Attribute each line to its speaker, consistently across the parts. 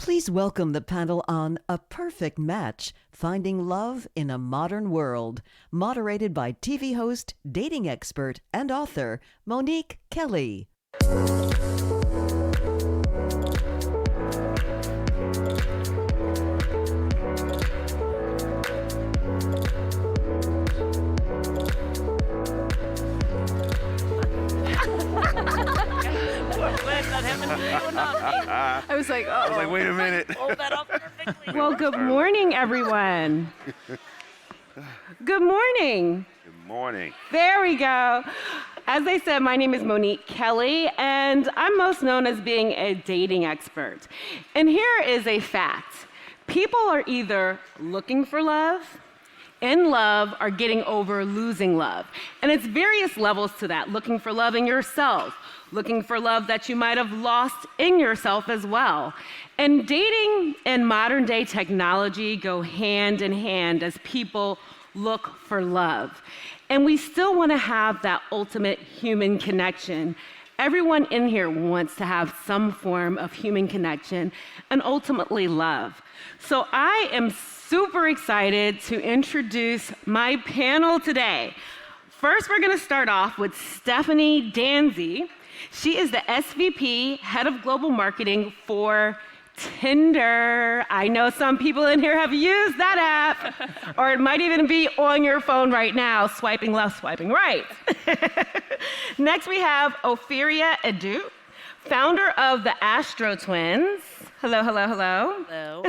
Speaker 1: Please welcome the panel on A Perfect Match, Finding Love in a Modern World, moderated by TV host, dating expert, and author, Monique Kelly.
Speaker 2: I was like,
Speaker 3: wait a minute.
Speaker 4: Hold that up perfectly.
Speaker 2: Well, good morning, everyone. Good morning.
Speaker 3: Good morning.
Speaker 2: There we go. As I said, my name is Monique Kelly, and I'm most known as being a dating expert. And here is a fact. People are either looking for love, in love, or getting over losing love. And it's various levels to that. Looking for love in yourself, looking for love that you might have lost in yourself as well. And dating and modern day technology go hand in hand as people look for love. And we still want to have that ultimate human connection. Everyone in here wants to have some form of human connection and ultimately love. So I am super excited to introduce my panel today. First, we're going to start off with Stephanie Danzy. She is the SVP, Head of Global Marketing for Tinder. I know some people in here have used that app, or it might even be on your phone right now, swiping left, swiping right. Next, we have Opheria Edu, founder of the Astro Twins. Hello, hello, hello.
Speaker 4: Hello.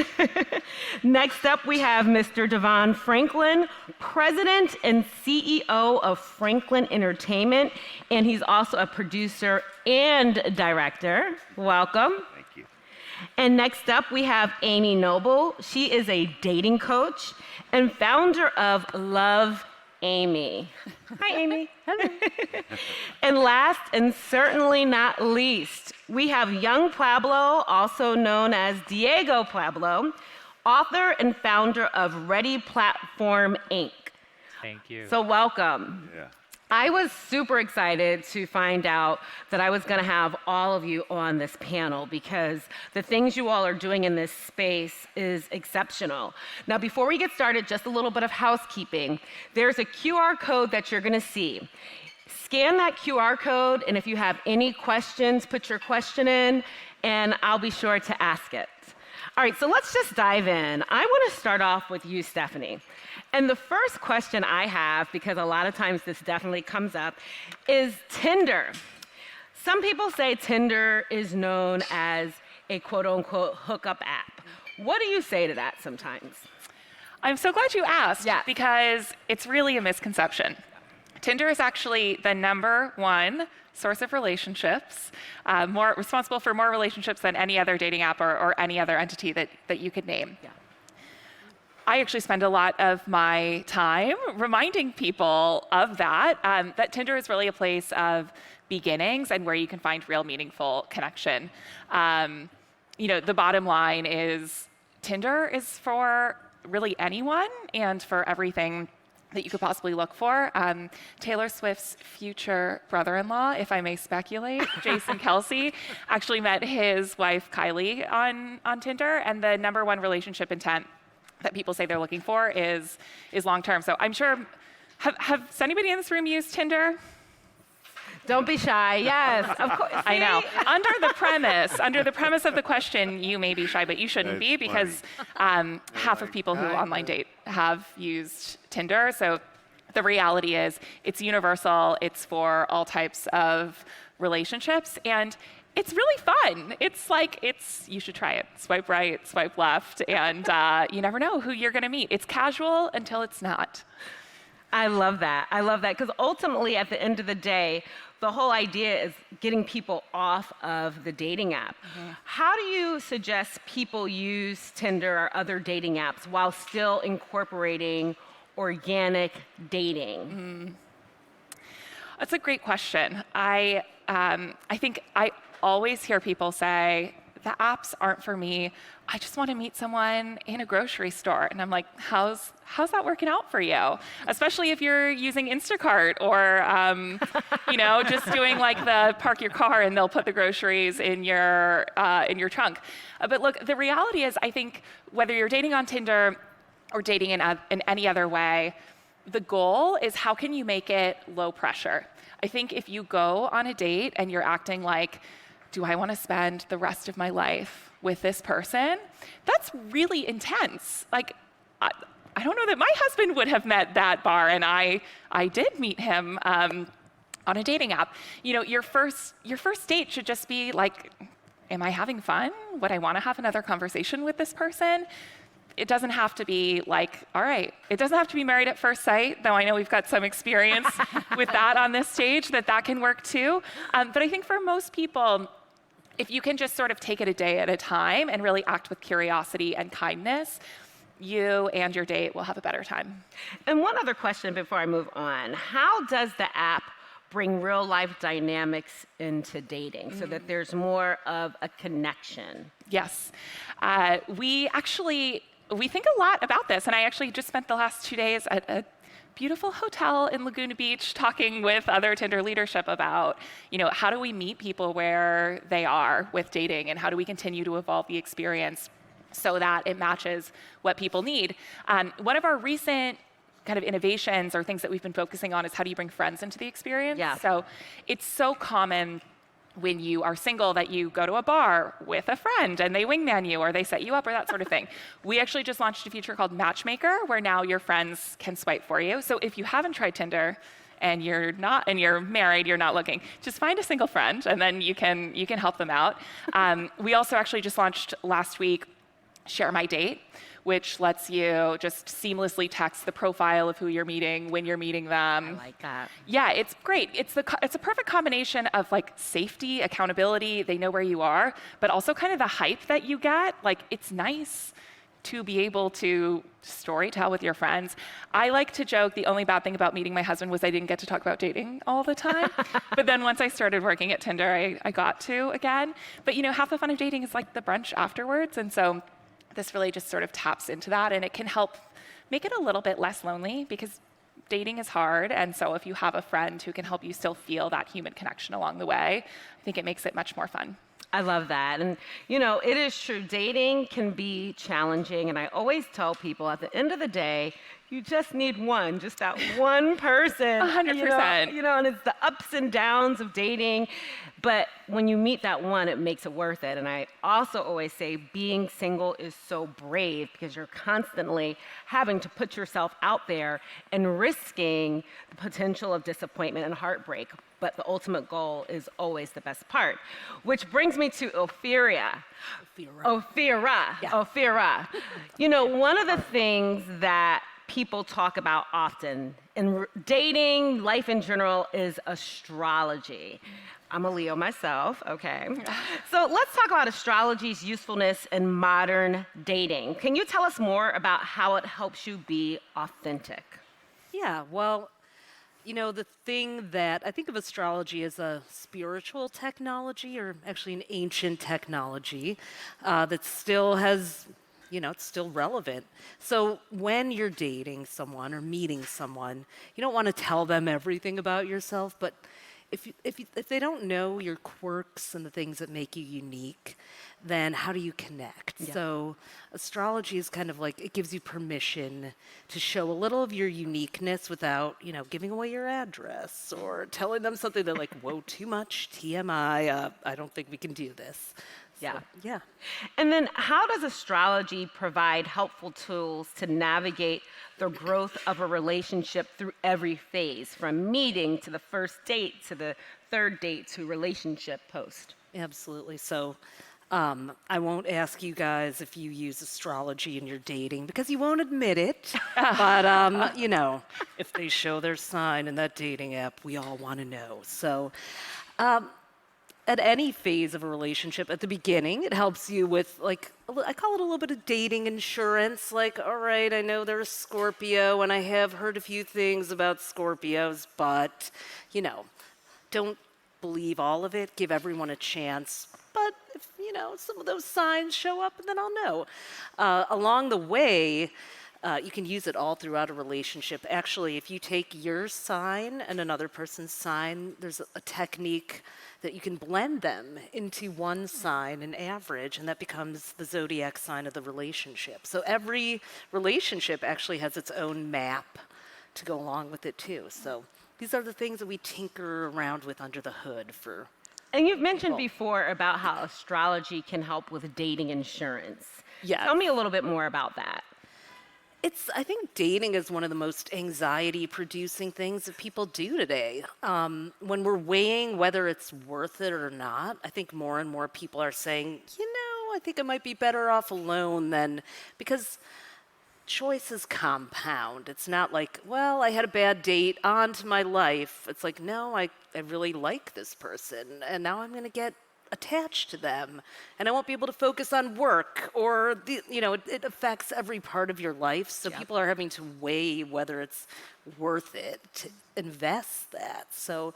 Speaker 2: Next up, we have Mr. Devon Franklin, President and CEO of Franklin Entertainment, and he's also a producer and director. Welcome.
Speaker 3: Thank you.
Speaker 2: And next up, we have Amy Noble. She is a dating coach and founder of Love Amy. Hi, Amy.
Speaker 4: Hello.
Speaker 2: And last and certainly not least, we have young Pueblo, also known as Diego Pueblo, author and founder of Ready Platform Inc.
Speaker 5: Thank you.
Speaker 2: So welcome.
Speaker 3: Yeah.
Speaker 2: I was super excited to find out that I was going to have all of you on this panel because the things you all are doing in this space is exceptional. Now, before we get started, just a little bit of housekeeping. There's a QR code that you're going to see. Scan that QR code, and if you have any questions, put your question in, and I'll be sure to ask it. All right, so let's just dive in. I want to start off with you, Stephanie. And the first question I have, because a lot of times this definitely comes up, is Tinder. Some people say Tinder is known as a quote-unquote hookup app. What do you say to that sometimes?
Speaker 6: I'm so glad you asked,
Speaker 2: Yeah.
Speaker 6: because it's really a misconception. Tinder is actually the #1 source of relationships, more responsible for more relationships than any other dating app or any other entity that you could name.
Speaker 2: Yeah.
Speaker 6: I actually spend a lot of my time reminding people of that, that Tinder is really a place of beginnings and where you can find real meaningful connection. The bottom line is Tinder is for really anyone and for everything that you could possibly look for. Taylor Swift's future brother-in-law, if I may speculate, Jason Kelce, actually met his wife Kylie on Tinder, and the #1 relationship intent that people say they're looking for is long-term. So I'm sure, has anybody in this room used Tinder?
Speaker 2: Don't be shy. Yes, of course.
Speaker 6: I know. Under the premise of the question, you may be shy, but you shouldn't
Speaker 3: That's
Speaker 6: be, because half of people who online date have used Tinder. So the reality is it's universal. It's for all types of relationships, and it's really fun. You should try it. Swipe right, swipe left, and you never know who you're going to meet. It's casual until it's not.
Speaker 2: I love that. I love that, because ultimately, at the end of the day, the whole idea is getting people off of the dating app. Mm-hmm. How do you suggest people use Tinder or other dating apps while still incorporating organic dating?
Speaker 6: That's a great question. I think I always hear people say the apps aren't for me. I just want to meet someone in a grocery store. And I'm like, how's that working out for you? Especially if you're using Instacart or, just doing like the park your car and they'll put the groceries in your trunk. But look, the reality is, I think whether you're dating on Tinder or dating in any other way, the goal is how can you make it low pressure? I think if you go on a date and you're acting like, do I want to spend the rest of my life with this person? That's really intense. Like, I don't know that my husband would have met that bar, and I did meet him on a dating app. Your first date should just be like, am I having fun? Would I want to have another conversation with this person? It doesn't have to be like, all right, it doesn't have to be married at first sight, though I know we've got some experience with that on this stage, that can work too. But I think for most people, if you can just sort of take it a day at a time and really act with curiosity and kindness, you and your date will have a better time.
Speaker 2: And one other question before I move on. How does the app bring real life dynamics into dating so that there's more of a connection?
Speaker 6: Yes. We think a lot about this, and I actually just spent the last 2 days at a beautiful hotel in Laguna Beach talking with other Tinder leadership about, how do we meet people where they are with dating, and how do we continue to evolve the experience so that it matches what people need. One of our recent kind of innovations or things that we've been focusing on is how do you bring friends into the experience?
Speaker 2: Yeah.
Speaker 6: So it's so common when you are single that you go to a bar with a friend and they wingman you or they set you up or that sort of thing. We actually just launched a feature called Matchmaker where now your friends can swipe for you. So if you haven't tried Tinder and you're married, you're not looking, just find a single friend and then you can help them out. We also actually just launched last week Share My Date, which lets you just seamlessly text the profile of who you're meeting when you're meeting them.
Speaker 2: I like that.
Speaker 6: Yeah, it's great. It's a perfect combination of like safety, accountability, they know where you are, but also kind of the hype that you get. Like, it's nice to be able to story tell with your friends. I like to joke the only bad thing about meeting my husband was I didn't get to talk about dating all the time. But then once I started working at Tinder, I got to again. But half the fun of dating is like the brunch afterwards. And so this really just sort of taps into that, and it can help make it a little bit less lonely because dating is hard. And so if you have a friend who can help you still feel that human connection along the way, I think it makes it much more fun.
Speaker 2: I love that. And, it is true. Dating can be challenging. And I always tell people at the end of the day, you just need just that one person.
Speaker 6: 100%.
Speaker 2: And it's the ups and downs of dating. But when you meet that one, it makes it worth it. And I also always say being single is so brave because you're constantly having to put yourself out there and risking the potential of disappointment and heartbreak. But the ultimate goal is always the best part. Which brings me to Ophira. Ophira. One of the things that people talk about often in dating, life in general, is astrology. I'm a Leo myself, okay? So let's talk about astrology's usefulness in modern dating. Can you tell us more about how it helps you be authentic?
Speaker 3: Yeah, well, the thing that I think of astrology as a spiritual technology, or actually an ancient technology that still has, it's still relevant. So when you're dating someone or meeting someone, you don't want to tell them everything about yourself, but if they don't know your quirks and the things that make you unique, then how do you connect? Yeah. So astrology is kind of like, it gives you permission to show a little of your uniqueness without, giving away your address or telling them something that like, whoa, too much TMI, I don't think we can do this.
Speaker 2: Yeah.
Speaker 3: So, yeah.
Speaker 2: And then how does astrology provide helpful tools to navigate the growth of a relationship through every phase, from meeting to the first date to the third date to relationship post?
Speaker 3: Absolutely. So I won't ask you guys if you use astrology in your dating because you won't admit it. But, if they show their sign in that dating app, we all want to know. So at any phase of a relationship, at the beginning, it helps you with, like, I call it a little bit of dating insurance. Like, all right, I know they're a Scorpio, and I have heard a few things about Scorpios, but, don't believe all of it. Give everyone a chance. But if some of those signs show up, and then I'll know. Along the way, you can use it all throughout a relationship. Actually, if you take your sign and another person's sign, there's a technique that you can blend them into one sign, an average, and that becomes the zodiac sign of the relationship. So every relationship actually has its own map to go along with it too. So these are the things that we tinker around with under the hood for.
Speaker 2: And you've mentioned before about how astrology can help with dating insurance.
Speaker 3: Yeah.
Speaker 2: Tell me a little bit more about that.
Speaker 3: I think dating is one of the most anxiety-producing things that people do today. When we're weighing whether it's worth it or not, I think more and more people are saying, I think I might be better off alone because choices compound. It's not like, well, I had a bad date, on to my life. It's like, no, I really like this person, and now I'm going to get attached to them, and I won't be able to focus on work, or it affects every part of your life. So people are having to weigh whether it's worth it to invest that. So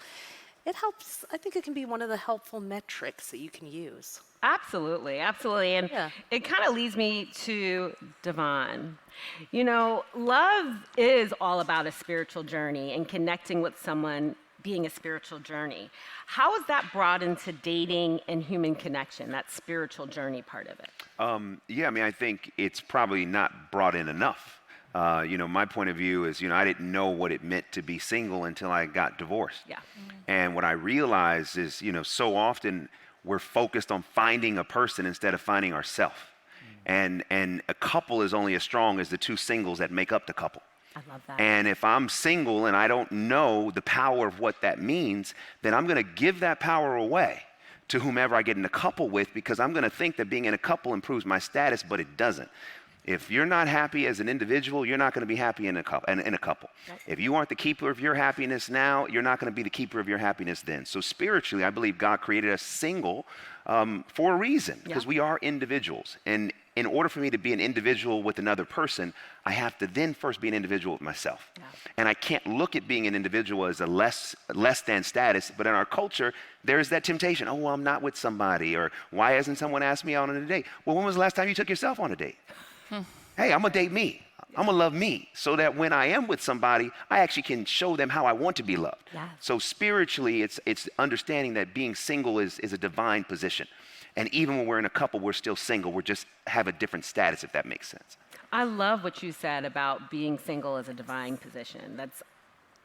Speaker 3: it helps. I think it can be one of the helpful metrics that you can use.
Speaker 2: Absolutely. And it kind of leads me to Devon. Love is all about a spiritual journey and connecting with someone being a spiritual journey. How is that brought into dating and human connection, that spiritual journey part of it?
Speaker 4: I think it's probably not brought in enough. My point of view is, I didn't know what it meant to be single until I got divorced.
Speaker 2: Yeah.
Speaker 4: And what I realized is, so often we're focused on finding a person instead of finding ourselves. And a couple is only as strong as the two singles that make up the couple.
Speaker 2: I love that.
Speaker 4: And if I'm single and I don't know the power of what that means, then I'm going to give that power away to whomever I get in a couple with, because I'm going to think that being in a couple improves my status, but it doesn't. If you're not happy as an individual, you're not going to be happy in a couple. Right. If you aren't the keeper of your happiness now, you're not going to be the keeper of your happiness then. So spiritually, I believe God created us single for a reason, because we are individuals. And in order for me to be an individual with another person, I have to then first be an individual with myself. Yeah. And I can't look at being an individual as a less than status, but in our culture, there's that temptation. Oh, well, I'm not with somebody, or why hasn't someone asked me out on a date? Well, when was the last time you took yourself on a date? Hey, I'm gonna date me. I'm gonna love me, so that when I am with somebody, I actually can show them how I want to be loved. Yeah. So spiritually, it's understanding that being single is a divine position. And even when we're in a couple, we're still single. We just have a different status, if that makes sense.
Speaker 2: I love what you said about being single as a divine position.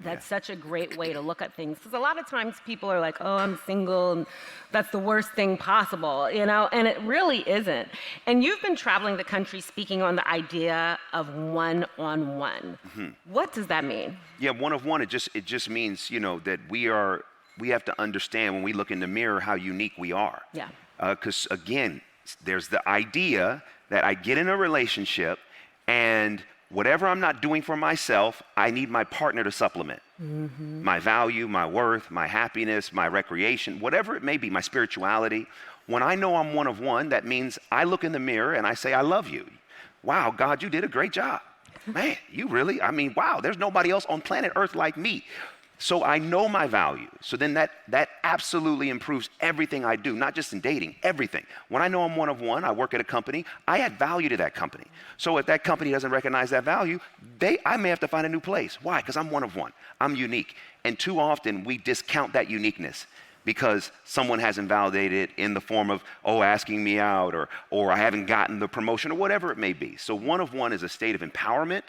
Speaker 2: That's such a great way to look at things. Because a lot of times people are like, oh, I'm single, and that's the worst thing possible, and it really isn't. And you've been traveling the country speaking on the idea of one-on-one. Mm-hmm. What does that mean?
Speaker 4: Yeah, one-on-one, it just means, that we have to understand when we look in the mirror how unique we are. Yeah. Because again, there's the idea that I get in a relationship and whatever I'm not doing for myself, I need my partner to supplement. Mm-hmm. My value, my worth, my happiness, my recreation, whatever it may be, my spirituality. When I know I'm one of one, that means I look in the mirror and I say, I love you. Wow, God, you did a great job. Man, wow, there's nobody else on planet Earth like me. So I know my value. So then that absolutely improves everything I do, not just in dating, everything. When I know I'm one of one, I work at a company, I add value to that company. So if that company doesn't recognize that value, I may have to find a new place. Why? Because I'm one of one. I'm unique. And too often we discount that uniqueness because someone hasn't validated it in the form of, asking me out, or I haven't gotten the promotion, or whatever it may be. So one of one is a state of empowerment,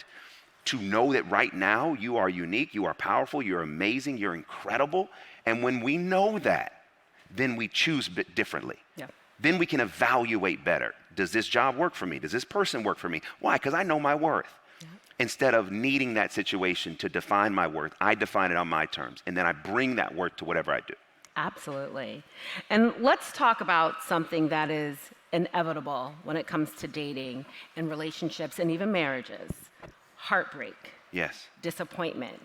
Speaker 4: to know that right now you are unique, you are powerful, you're amazing, you're incredible. And when we know that, then we choose differently. Yeah. Then we can evaluate better. Does this job work for me? Does this person work for me? Why? Because I know my worth. Yeah. Instead of needing that situation to define my worth, I define it on my terms. And then I bring that worth to whatever I do.
Speaker 2: Absolutely. And let's talk about something that is inevitable when it comes to dating and relationships and even marriages. Heartbreak. Yes. Disappointment.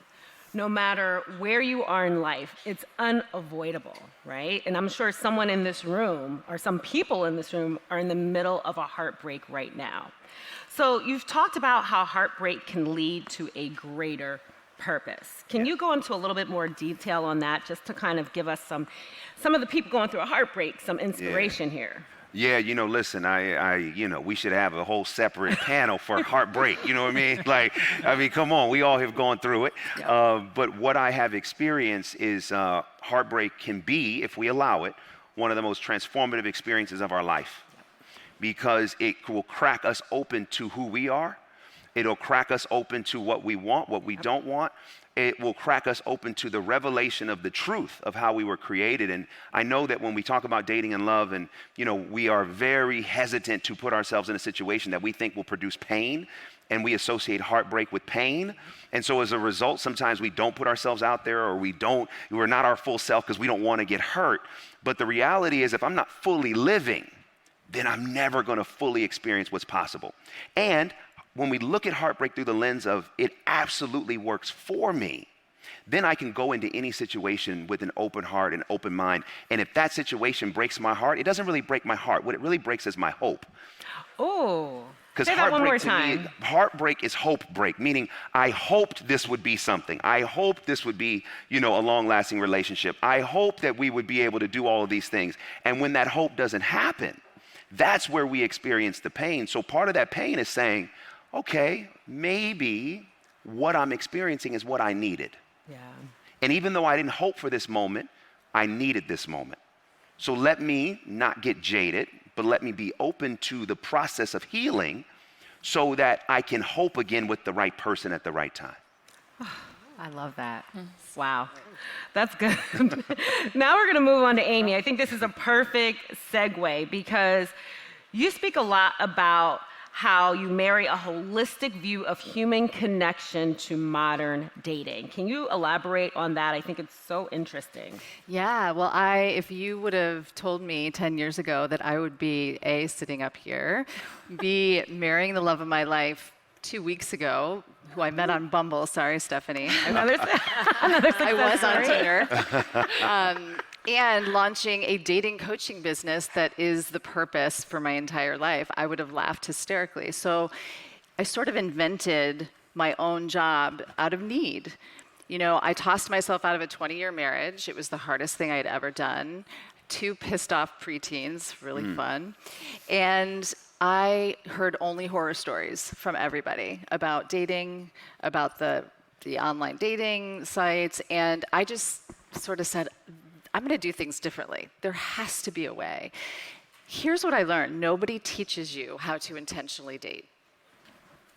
Speaker 2: No matter where you are in life, it's unavoidable, right? And I'm sure someone in this room, or some people in this room, are in the middle of a heartbreak right now. So you've talked about how heartbreak can lead to a greater purpose. Can you go into a little bit more detail on that, just to kind of give us some of the people going through a heartbreak, some inspiration here?
Speaker 4: Yeah, listen, we should have a whole separate panel for heartbreak. You know what I mean? Come on, we all have gone through it. Yeah. But what I have experienced is heartbreak can be, if we allow it, one of the most transformative experiences of our life, because it will crack us open to who we are. It'll crack us open to what we want, what we don't want. It will crack us open to the revelation of the truth of how we were created. And I know that when we talk about dating and love, and we are very hesitant to put ourselves in a situation that we think will produce pain, and we associate heartbreak with pain. And so as a result, sometimes we don't put ourselves out there, or we're not our full self because we don't want to get hurt. But the reality is, if I'm not fully living, then I'm never going to fully experience what's possible. And when we look at heartbreak through the lens of it absolutely works for me, then I can go into any situation with an open heart and open mind. And if that situation breaks my heart, it doesn't really break my heart. What it really breaks is my hope.
Speaker 2: Oh,
Speaker 4: because
Speaker 2: say that one more time.
Speaker 4: Heartbreak is hope break, meaning I hoped this would be something. I hoped this would be, a long-lasting relationship. I hoped that we would be able to do all of these things. And when that hope doesn't happen, that's where we experience the pain. So part of that pain is saying, okay, maybe what I'm experiencing is what I needed.
Speaker 2: Yeah.
Speaker 4: And even though I didn't hope for this moment, I needed this moment. So let me not get jaded, but let me be open to the process of healing so that I can hope again with the right person at the right time.
Speaker 2: I love that. Wow. That's good. Now we're going to move on to Amy. I think this is a perfect segue, because you speak a lot about how you marry a holistic view of human connection to modern dating. Can you elaborate on that? I think it's so interesting.
Speaker 5: Yeah, well, if you would have told me 10 years ago that I would be A, sitting up here, B, marrying the love of my life 2 weeks ago, who I met on Bumble, sorry, Stephanie.
Speaker 2: Another success
Speaker 5: I was on
Speaker 2: story.
Speaker 5: Tinder. And launching a dating coaching business that is the purpose for my entire life, I would have laughed hysterically. So I sort of invented my own job out of need. I tossed myself out of a 20-year marriage. It was the hardest thing I'd ever done. 2 pissed off preteens, really fun. And I heard only horror stories from everybody about dating, about the online dating sites. And I just sort of said, I'm going to do things differently. There has to be a way. Here's what I learned. Nobody teaches you how to intentionally date.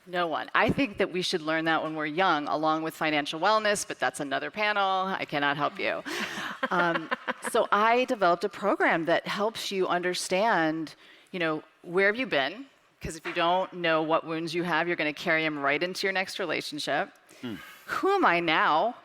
Speaker 5: No one. I think that we should learn that when we're young, along with financial wellness, but that's another panel. I cannot help you. So I developed a program that helps you understand, where have you been? Because if you don't know what wounds you have, you're going to carry them right into your next relationship. Who am I now?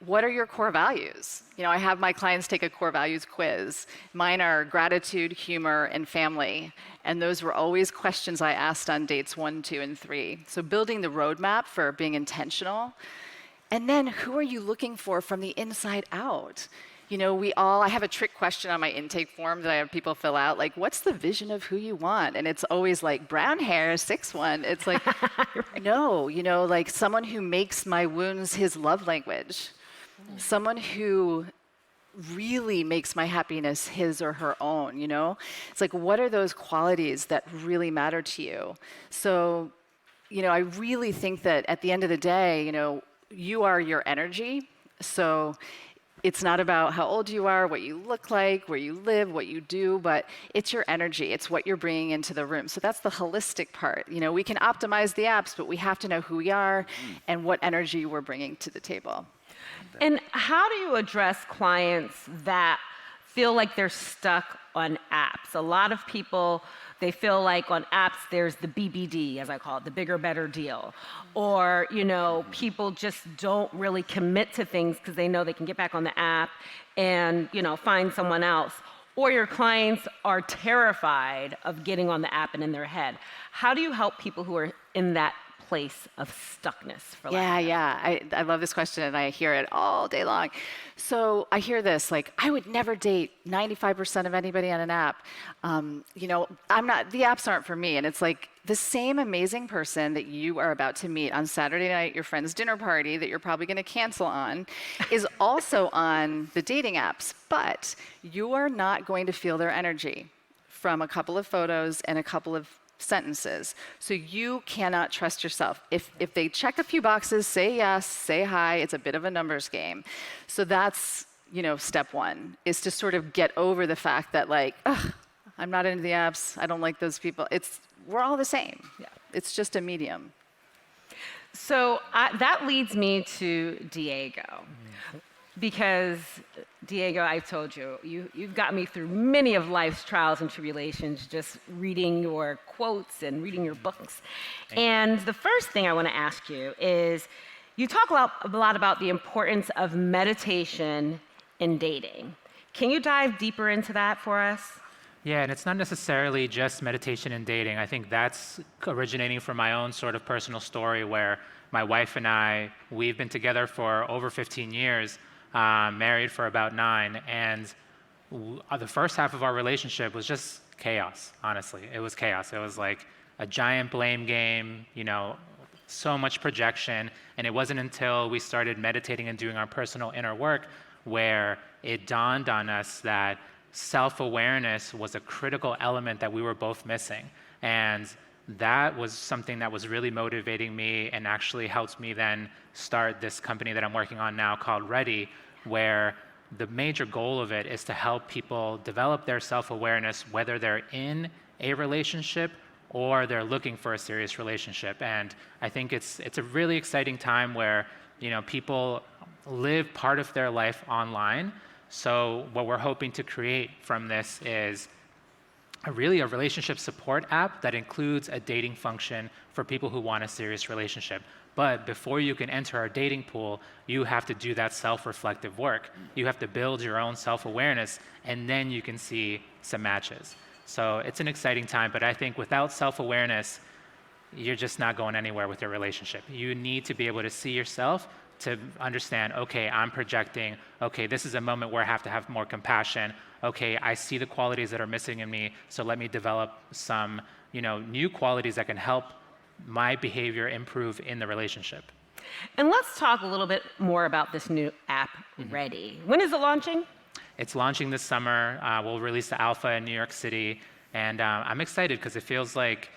Speaker 5: What are your core values? I have my clients take a core values quiz. Mine are gratitude, humor, and family. And those were always questions I asked on dates 1, 2, and 3. So building the roadmap for being intentional. And then who are you looking for from the inside out? I have a trick question on my intake form that I have people fill out, what's the vision of who you want? And it's always brown hair, 6'1". It's no, someone who makes my wounds his love language. Someone who really makes my happiness his or her own, It's what are those qualities that really matter to you? So, I really think that at the end of the day, you are your energy. So it's not about how old you are, what you look like, where you live, what you do, but it's your energy. It's what you're bringing into the room. So that's the holistic part. We can optimize the apps, but we have to know who we are and what energy we're bringing to the table.
Speaker 2: And how do you address clients that feel like they're stuck on apps? A lot of people, they feel like on apps there's the BBD, as I call it, the bigger, better deal. Or, people just don't really commit to things because they know they can get back on the app and, find someone else. Or your clients are terrified of getting on the app and in their head. How do you help people who are in that place of stuckness? For
Speaker 5: I love this question, and I hear it all day long. So I hear this, like, I would never date 95% of anybody on an app. The apps aren't for me. And it's like the same amazing person that you are about to meet on Saturday night, your friend's dinner party that you're probably going to cancel on, is also on the dating apps. But you are not going to feel their energy from a couple of photos and a couple of sentences. So you cannot trust yourself. If they check a few boxes, say yes, say hi, it's a bit of a numbers game. So that's, step one, is to sort of get over the fact that, like, I'm not into the apps, I don't like those people. We're all the same. Yeah. It's just a medium.
Speaker 2: So that leads me to Diego. Because, Diego, I've told you, you've got me through many of life's trials and tribulations, just reading your quotes and reading your books. And the first thing I want to ask you is, you talk a lot about the importance of meditation in dating. Can you dive deeper into that for us?
Speaker 7: Yeah, and it's not necessarily just meditation in dating. I think that's originating from my own sort of personal story where my wife and I, we've been together for over 15 years. Married for about 9, and the first half of our relationship was just chaos, honestly. It was chaos. It was like a giant blame game, so much projection, and it wasn't until we started meditating and doing our personal inner work where it dawned on us that self-awareness was a critical element that we were both missing. And that was something that was really motivating me and actually helped me then start this company that I'm working on now called Ready, where the major goal of it is to help people develop their self-awareness, whether they're in a relationship or they're looking for a serious relationship. And I think it's a really exciting time where people live part of their life online. So what we're hoping to create from this is a relationship support app that includes a dating function for people who want a serious relationship. But before you can enter our dating pool, you have to do that self-reflective work. You have to build your own self-awareness, and then you can see some matches. So it's an exciting time, but I think without self-awareness, you're just not going anywhere with your relationship. You need to be able to see yourself to understand, okay, I'm projecting, okay, this is a moment where I have to have more compassion, okay, I see the qualities that are missing in me, so let me develop some new qualities that can help my behavior improve in the relationship.
Speaker 2: And let's talk a little bit more about this new app, Ready. When is it launching?
Speaker 7: It's launching this summer. We'll release the alpha in New York City. And I'm excited because it feels like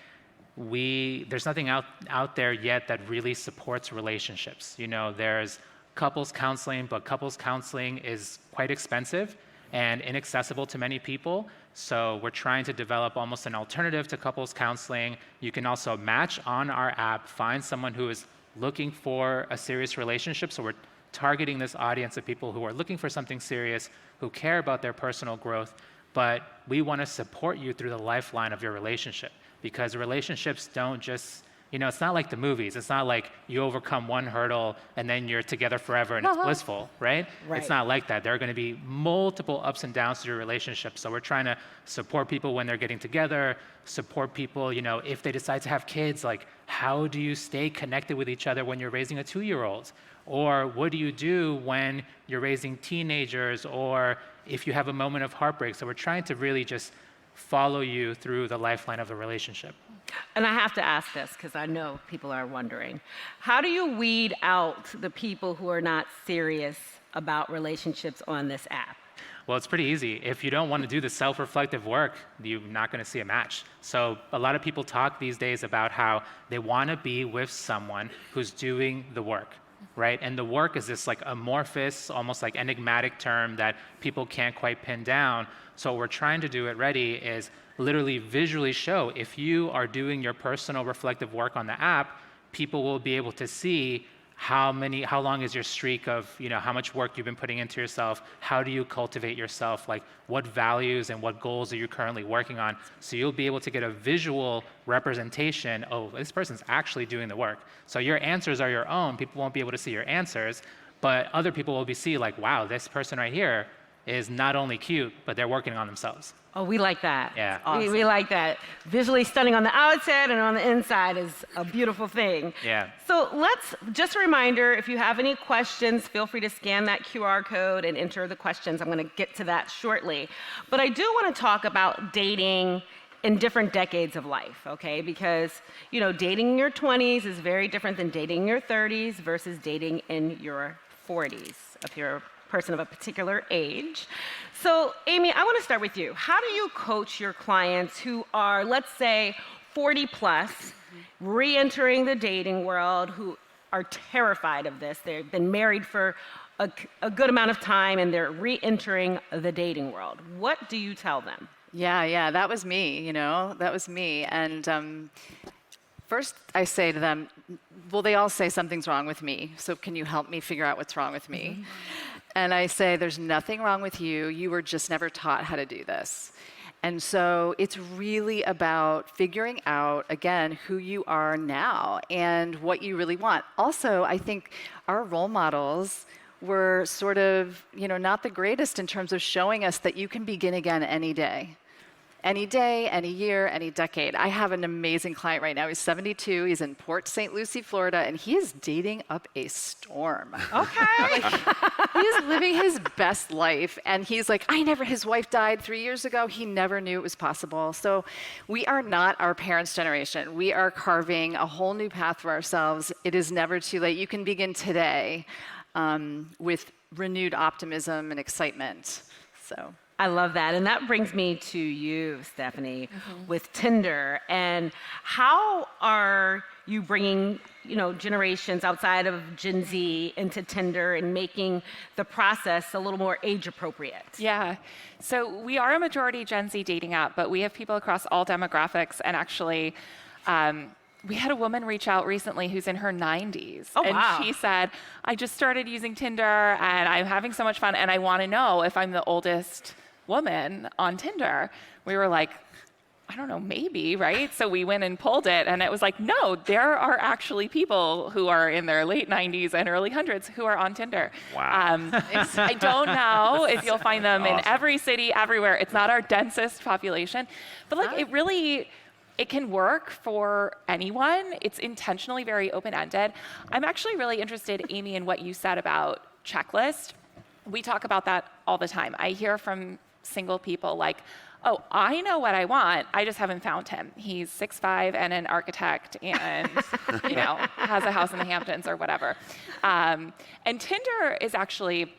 Speaker 7: there's nothing out there yet that really supports relationships. There's couples counseling, but couples counseling is quite expensive and inaccessible to many people. So we're trying to develop almost an alternative to couples counseling. You can also match on our app, find someone who is looking for a serious relationship. So we're targeting this audience of people who are looking for something serious, who care about their personal growth, but we want to support you through the lifeline of your relationship, because relationships don't just, it's not like the movies. It's not like you overcome one hurdle and then you're together forever and it's blissful, right? It's not like that. There are going to be multiple ups and downs to your relationship. So we're trying to support people when they're getting together, support people, if they decide to have kids, like how do you stay connected with each other when you're raising a 2-year-old? Or what do you do when you're raising teenagers, or if you have a moment of heartbreak? So we're trying to really just follow you through the lifeline of the relationship.
Speaker 2: And I have to ask this because I know people are wondering. How do you weed out the people who are not serious about relationships on this app?
Speaker 7: Well, it's pretty easy. If you don't want to do the self-reflective work, you're not going to see a match. So a lot of people talk these days about how they want to be with someone who's doing the work, right? And the work is this like amorphous, almost like enigmatic term that people can't quite pin down. So what we're trying to do at Ready is literally visually show, if you are doing your personal reflective work on the app, people will be able to see how long is your streak of, how much work you've been putting into yourself, how do you cultivate yourself, like what values and what goals are you currently working on. So you'll be able to get a visual representation, oh, this person's actually doing the work. So your answers are your own, people won't be able to see your answers, but other people will see like, wow, this person right here, is not only cute, but they're working on themselves.
Speaker 2: Oh, we like that.
Speaker 7: Yeah.
Speaker 2: Awesome. We like that. Visually stunning on the outside and on the inside is a beautiful thing.
Speaker 7: Yeah.
Speaker 2: So just a reminder, if you have any questions, feel free to scan that QR code and enter the questions. I'm going to get to that shortly. But I do want to talk about dating in different decades of life, okay? Because, dating in your 20s is very different than dating in your 30s versus dating in your 40s, if you're a person of a particular age. So, Amy, I want to start with you. How do you coach your clients who are, let's say, 40 plus, re-entering the dating world, who are terrified of this? They've been married for a good amount of time and they're re-entering the dating world. What do you tell them?
Speaker 5: Yeah, that was me, that was me. And first I say to them, well, they all say something's wrong with me, so can you help me figure out what's wrong with me? And I say, there's nothing wrong with you, you were just never taught how to do this. And so it's really about figuring out, again, who you are now and what you really want. Also, I think our role models were sort of, not the greatest in terms of showing us that you can begin again any day. Any day, any year, any decade. I have an amazing client right now. He's 72. He's in Port St. Lucie, Florida, and he is dating up a storm.
Speaker 2: Okay.
Speaker 5: He is living his best life. And he's like, his wife died 3 years ago. He never knew it was possible. So we are not our parents' generation. We are carving a whole new path for ourselves. It is never too late. You can begin today with renewed optimism and excitement. So.
Speaker 2: I love that. And that brings me to you, Stephanie, with Tinder. And how are you bringing, generations outside of Gen Z into Tinder and making the process a little more age appropriate?
Speaker 6: Yeah. So we are a majority Gen Z dating app, but we have people across all demographics. And actually, we had a woman reach out recently who's in her 90s.
Speaker 2: Oh,
Speaker 6: and
Speaker 2: wow.
Speaker 6: she said, I just started using Tinder and I'm having so much fun and I want to know if I'm the oldest woman on Tinder. We were like, I don't know, maybe, right? So we went and pulled it and it was like, no, there are actually people who are in their late 90s and early hundreds who are on Tinder.
Speaker 4: Wow.
Speaker 6: I don't know if you'll find them in every city, everywhere. It's not our densest population, but it can work for anyone. It's intentionally very open-ended. I'm actually really interested, Amy, in what you said about checklist. We talk about that all the time. I hear from single people like, oh, I know what I want, I just haven't found him. He's 6'5" and an architect and has a house in the Hamptons or whatever. And Tinder is actually,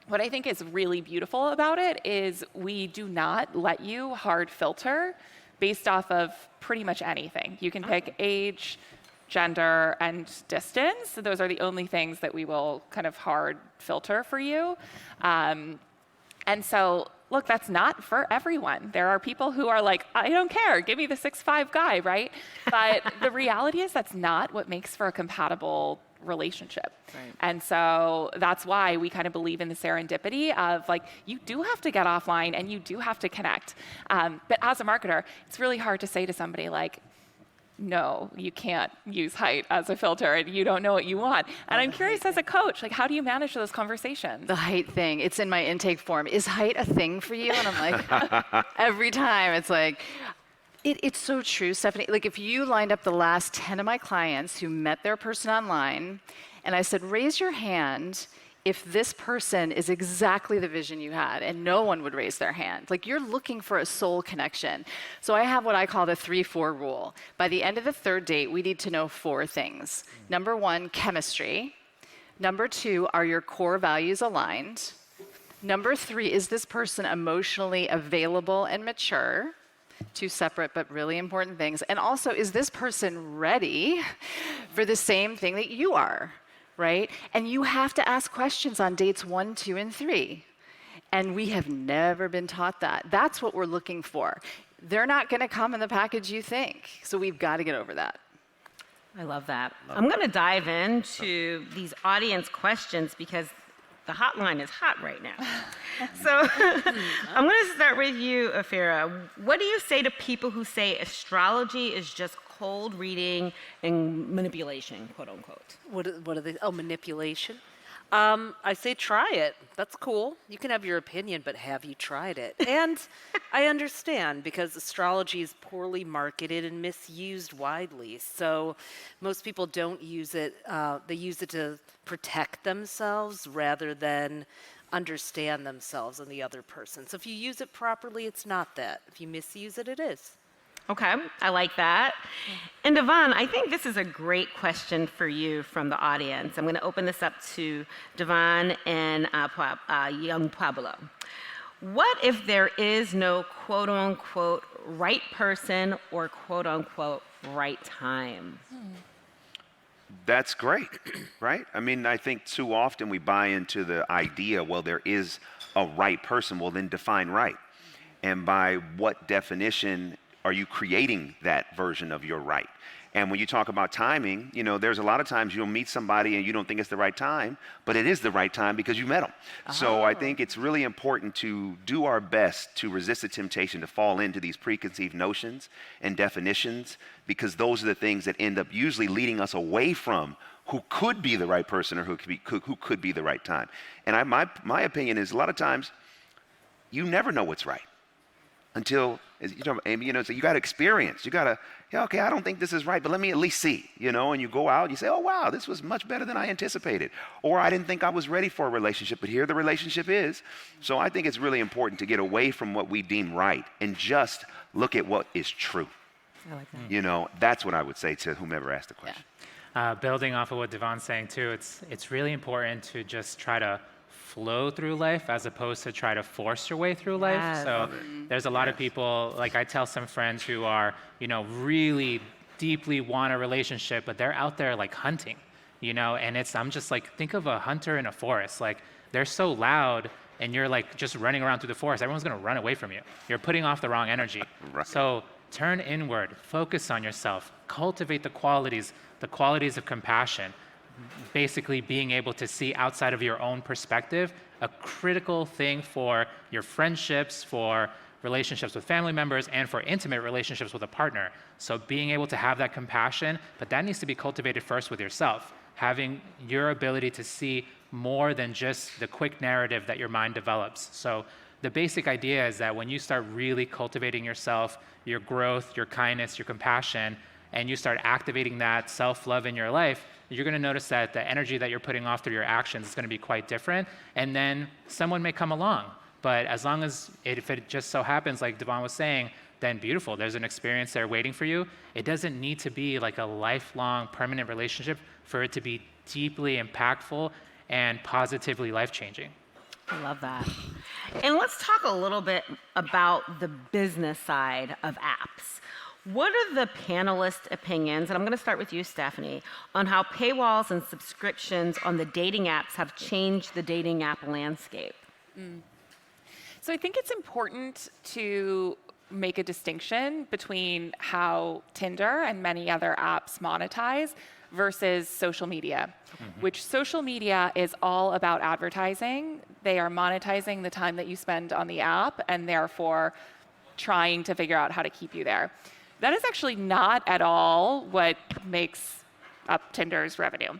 Speaker 6: what I think is really beautiful about it is we do not let you hard filter based off of pretty much anything. You can pick age, gender, and distance. So those are the only things that we will kind of hard filter for you. And so, look, that's not for everyone. There are people who are like, I don't care, give me the 6'5" guy, right? But the reality is that's not what makes for a compatible relationship. Right. And so that's why we kind of believe in the serendipity of you do have to get offline and you do have to connect. But as a marketer, it's really hard to say to somebody no, you can't use height as a filter and you don't know what you want. And I'm curious as a coach, how do you manage those conversations?
Speaker 5: The height thing, it's in my intake form. Is height a thing for you? And I'm like, every time it's like, it's so true, Stephanie. If you lined up the last 10 of my clients who met their person online, and I said, raise your hand if this person is exactly the vision you had, and no one would raise their hand. You're looking for a soul connection. So I have what I call the 3-4 rule. By the end of the third date, we need to know 4 things. Number 1, chemistry. Number 2, are your core values aligned? Number 3, is this person emotionally available and mature? 2 separate but really important things. And also, is this person ready for the same thing that you are? Right? And you have to ask questions on dates 1, 2, and 3. And we have never been taught that. That's what we're looking for. They're not going to come in the package you think. So we've got to get over that.
Speaker 2: I love that. I'm going to dive into these audience questions because the hotline is hot right now. So I'm going to start with you, Afira. What do you say to people who say astrology is just cold reading and manipulation, quote unquote?
Speaker 3: What are they? Oh, manipulation. I say try it. That's cool. You can have your opinion, but have you tried it? And I understand because astrology is poorly marketed and misused widely. So most people don't use it. They use it to protect themselves rather than understand themselves and the other person. So if you use it properly, it's not that. If you misuse it, it is.
Speaker 2: Okay, I like that. And Devon, I think this is a great question for you from the audience. I'm going to open this up to Devon and young Pablo. What if there is no quote unquote right person or quote unquote right time?
Speaker 4: That's great, right? I mean, I think too often we buy into the idea, well, there is a right person. Well, then define right. And by what definition are you creating that version of your right? And when you talk about timing, you know, there's a lot of times you'll meet somebody and you don't think it's the right time, but it is the right time because you met them. So I think it's really important to do our best to resist the temptation to fall into these preconceived notions and definitions, because those are the things that end up usually leading us away from who could be the right person or who could be the right time. And my opinion is a lot of times you never know what's right until, Amy, you know, so you got to experience. You got to, yeah, okay, I don't think this is right, but let me at least see, you know, and you go out and you say, oh, wow, this was much better than I anticipated. Or I didn't think I was ready for a relationship, but here the relationship is. So I think it's really important to get away from what we deem right and just look at what is true.
Speaker 2: I like that.
Speaker 4: You know, that's what I would say to whomever asked the question.
Speaker 7: Building off of what Devon's saying too, it's really important to just try to flow through life as opposed to try to force your way through life. So there's a lot of people, like I tell some friends who are, you know, really deeply want a relationship, but they're out there like hunting, you know, and I'm just like, think of a hunter in a forest. Like they're so loud and you're like just running around through the forest. Everyone's going to run away from you. You're putting off the wrong energy.
Speaker 4: Right.
Speaker 7: So turn inward, focus on yourself, cultivate the qualities of compassion. Basically being able to see outside of your own perspective, a critical thing for your friendships, for relationships with family members, and for intimate relationships with a partner. So being able to have that compassion, but that needs to be cultivated first with yourself. Having your ability to see more than just the quick narrative that your mind develops. So the basic idea is that when you start really cultivating yourself, your growth, your kindness, your compassion, and you start activating that self-love in your life, you're going to notice that the energy that you're putting off through your actions is going to be quite different. And then someone may come along. But as long as if it just so happens, like Devon was saying, then beautiful. There's an experience there waiting for you. It doesn't need to be like a lifelong, permanent relationship for it to be deeply impactful and positively life-changing.
Speaker 2: I love that. And let's talk a little bit about the business side of apps. What are the panelists' opinions, and I'm going to start with you, Stephanie, on how paywalls and subscriptions on the dating apps have changed the dating app landscape?
Speaker 6: So I think it's important to make a distinction between how Tinder and many other apps monetize versus social media, which social media is all about advertising. They are monetizing the time that you spend on the app and therefore trying to figure out how to keep you there. That is actually not at all what makes up Tinder's revenue.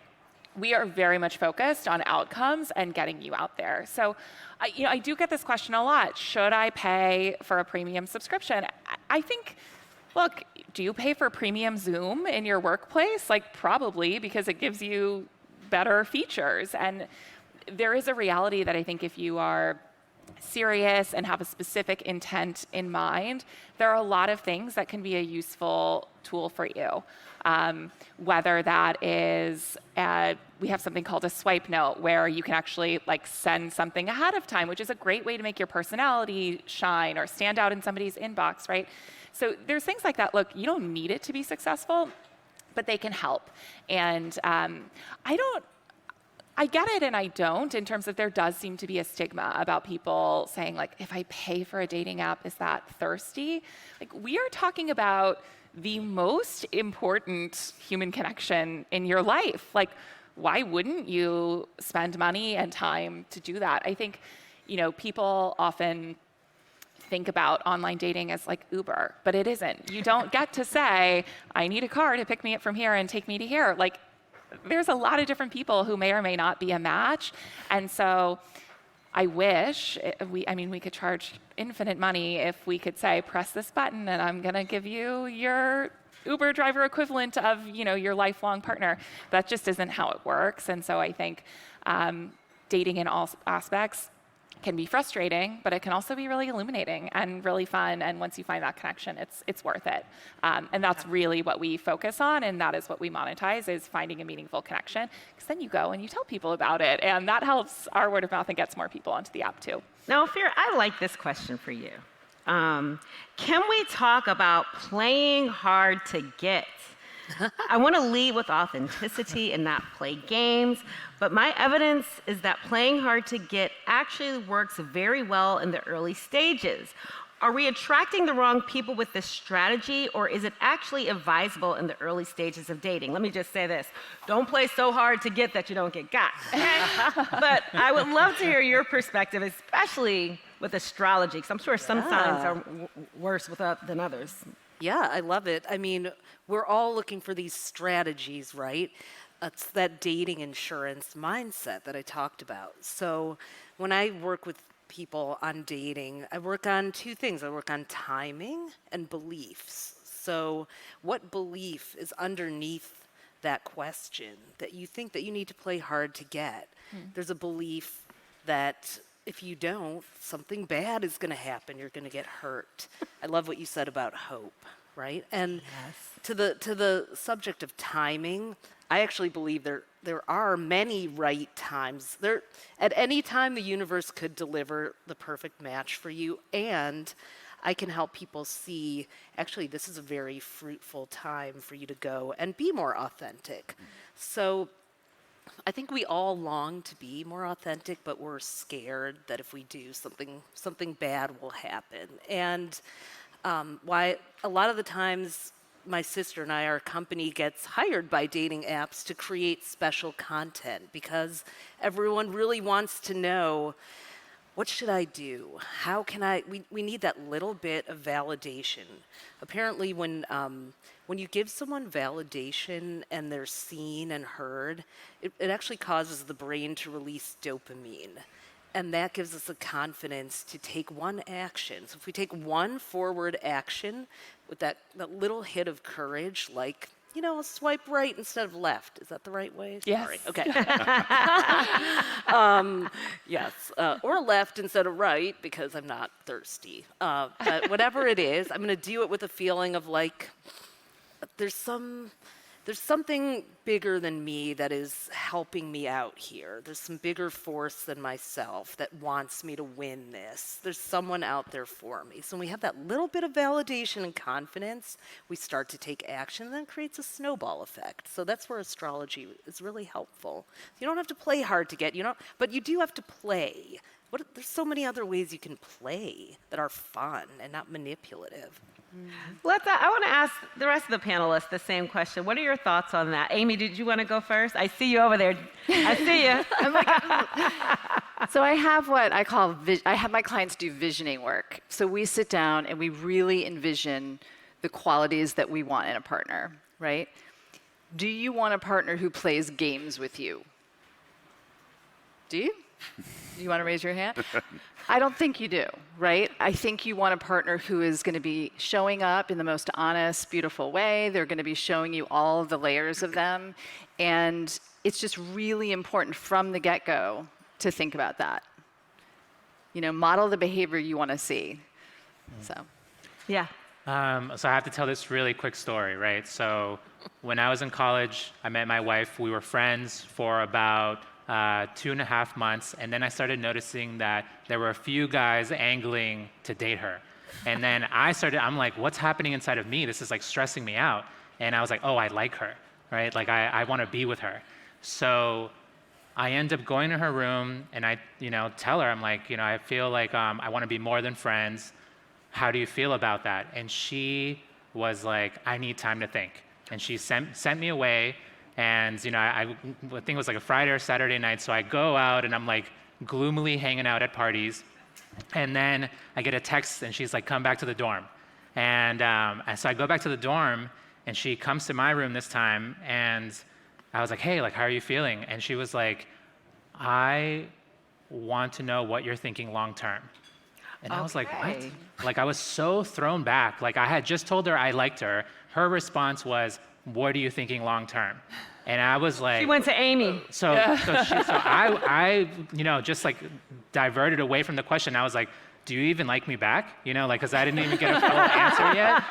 Speaker 6: We are very much focused on outcomes and getting you out there. So, I do get this question a lot. Should I pay for a premium subscription? I think, look, do you pay for premium Zoom in your workplace? Like probably, because it gives you better features. And there is a reality that I think if you are serious and have a specific intent in mind, there are a lot of things that can be a useful tool for you. Whether that is, we have something called a swipe note where you can actually like send something ahead of time, which is a great way to make your personality shine or stand out in somebody's inbox, right? So there's things like that. Look, you don't need it to be successful, but they can help. And I get it and I don't, in terms of there does seem to be a stigma about people saying like, if I pay for a dating app, is that thirsty? Like we are talking about the most important human connection in your life. Like, why wouldn't you spend money and time to do that? I think, people often think about online dating as like Uber, but it isn't. You don't get to say, I need a car to pick me up from here and take me to here. Like, there's a lot of different people who may or may not be a match. And so I wish we could charge infinite money if we could say, press this button and I'm going to give you your Uber driver equivalent of, your lifelong partner. That just isn't how it works. And so I think dating in all aspects can be frustrating, but it can also be really illuminating and really fun. And once you find that connection, it's worth it. And that's really what we focus on, and that is what we monetize, is finding a meaningful connection. Because then you go and you tell people about it, and that helps our word of mouth and gets more people onto the app too.
Speaker 2: Now, Ophir, I like this question for you. Can we talk about playing hard to get? I want to lead with authenticity and not play games, but my evidence is that playing hard to get actually works very well in the early stages. Are we attracting the wrong people with this strategy, or is it actually advisable in the early stages of dating? Let me just say this. Don't play so hard to get that you don't get got. But I would love to hear your perspective, especially with astrology, because I'm sure some signs are worse than others.
Speaker 3: Yeah, I love it. I mean, we're all looking for these strategies, right? It's that dating insurance mindset that I talked about. So when I work with people on dating, I work on two things. I work on timing and beliefs. So what belief is underneath that question that you think that you need to play hard to get? There's a belief that if you don't, something bad is going to happen. You're going to get hurt. I love what you said about hope, right? And to the subject of timing, I actually believe there are many right times. At any time, the universe could deliver the perfect match for you, and I can help people see, actually, this is a very fruitful time for you to go and be more authentic. So I think we all long to be more authentic, but we're scared that if we do, something bad will happen. And why a lot of the times my sister and I, our company gets hired by dating apps to create special content, because everyone really wants to know, what should I do? How can we need that little bit of validation. Apparently when you give someone validation and they're seen and heard, it actually causes the brain to release dopamine. And that gives us the confidence to take one action. So if we take one forward action with that little hit of courage, like, swipe right instead of left. Is that the right way?
Speaker 6: Yes.
Speaker 3: Sorry. Okay. Yes. Or left instead of right, because I'm not thirsty. But whatever it is, I'm going to do it with a feeling of like, there's something bigger than me that is helping me out here. There's some bigger force than myself that wants me to win this. There's someone out there for me. So when we have that little bit of validation and confidence, we start to take action, and then it creates a snowball effect. So that's where astrology is really helpful. You don't have to play hard to get, but you do have to play. There's so many other ways you can play that are fun and not manipulative.
Speaker 2: I want to ask the rest of the panelists the same question. What are your thoughts on that? Amy, did you want to go first? I see you over there. I see you.
Speaker 5: So I have what I call, I have my clients do visioning work. So we sit down and we really envision the qualities that we want in a partner, right? Do you want a partner who plays games with you? Do you? You want to raise your hand? I don't think you do, right? I think you want a partner who is going to be showing up in the most honest, beautiful way. They're going to be showing you all the layers of them. And it's just really important from the get-go to think about that. Model the behavior you want to see. So,
Speaker 2: yeah.
Speaker 7: So I have to tell this really quick story, right? So when I was in college, I met my wife. We were friends for about 2.5 months, and then I started noticing that there were a few guys angling to date her. And then I'm like, what's happening inside of me? This is like stressing me out. And I was like, oh, I like her, right? Like I want to be with her. So I end up going to her room and I, tell her, I'm like, I feel like I want to be more than friends. How do you feel about that? And she was like, I need time to think. And she sent me away. And I think it was like a Friday or Saturday night, so I go out and I'm like gloomily hanging out at parties. And then I get a text and she's like, come back to the dorm. And so I go back to the dorm and she comes to my room this time and I was like, hey, like, how are you feeling? And she was like, I want to know what you're thinking long term. And I was like, what? Like, I was so thrown back. Like, I had just told her I liked her. Her response was, what are you thinking long term? And I was like,
Speaker 2: She went to Amy.
Speaker 7: so I, you know, just like diverted away from the question. I was like, do you even like me back? You know, like, because I didn't even get a full answer yet.